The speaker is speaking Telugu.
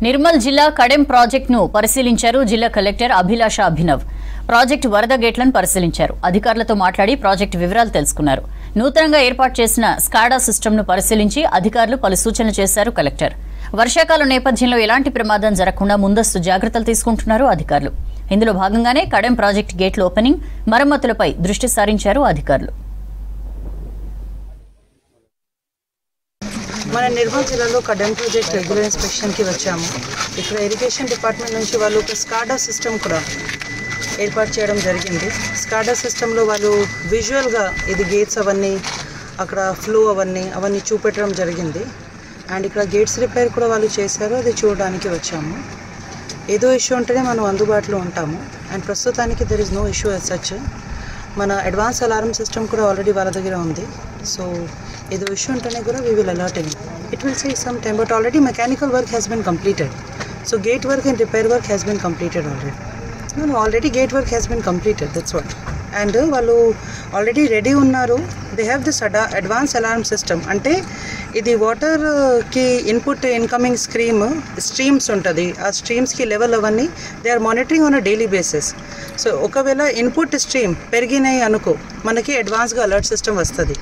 నిర్మల్ జిల్లా కడెం ప్రాజెక్టును పరిశీలించారు జిల్లా కలెక్టర్ అభిలాష అభినవ్. ప్రాజెక్టు వరద గేట్లను పరిశీలించారు. అధికారులతో మాట్లాడి ప్రాజెక్టు వివరాలు తెలుసుకున్నారు. నూతనంగా ఏర్పాటు చేసిన స్కాడా సిస్టమ్ను పరిశీలించి అధికారులు పలు సూచనలు చేశారు కలెక్టర్. వర్షాకాలం నేపథ్యంలో ఎలాంటి ప్రమాదం జరగకుండా ముందస్తు జాగ్రత్తలు తీసుకుంటున్నారు అధికారులు. ఇందులో భాగంగానే కడెం ప్రాజెక్టు గేట్ల ఓపెనింగ్, మరమ్మతులపై దృష్టి సారించారు అధికారులు. మన నిర్మల్ జిల్లాలో కడెం ప్రాజెక్ట్ రెగ్యులర్ ఇన్స్పెక్షన్కి వచ్చాము. ఇక్కడ ఇరిగేషన్ డిపార్ట్మెంట్ నుంచి వాళ్ళు ఒక స్కాడా సిస్టమ్ కూడా ఏర్పాటు చేయడం జరిగింది. స్కాడా సిస్టంలో వాళ్ళు విజువల్గా ఇది గేట్స్ అవన్నీ అక్కడ ఫ్లో అవన్నీ చూపెట్టడం జరిగింది. అండ్ ఇక్కడ గేట్స్ రిపేర్ కూడా వాళ్ళు చేశారు, అది చూడడానికి వచ్చాము. ఏదో ఇష్యూ ఉంటేనే మనం అందుబాటులో ఉంటాము. అండ్ ప్రస్తుతానికి there is no issue as such. మన అడ్వాన్స్ అలారం సిస్టమ్ కూడా ఆల్రెడీ వాళ్ళ దగ్గర ఉంది. సో ఏదో ఇష్యూ ఉంటేనే కూడా we will alert him. It will take some time, but already mechanical work has been completed. So gate work and repair work has been completed already. No, already gate work has been completed, that's what. And వాళ్ళు already ready ఉన్నారు. They have this advanced alarm system. అంటే ఇది వాటర్కి ఇన్పుట్ ఇన్కమింగ్ స్ట్రీమ్స్ ఉంటుంది. ఆ స్ట్రీమ్స్కి లెవెల్ అవన్నీ they are monitoring on a daily basis. So ఒకవేళ ఇన్పుట్ స్ట్రీమ్ పెరిగినాయి అనుకో, మనకి అడ్వాన్స్గా అలర్ట్ సిస్టమ్ వస్తుంది.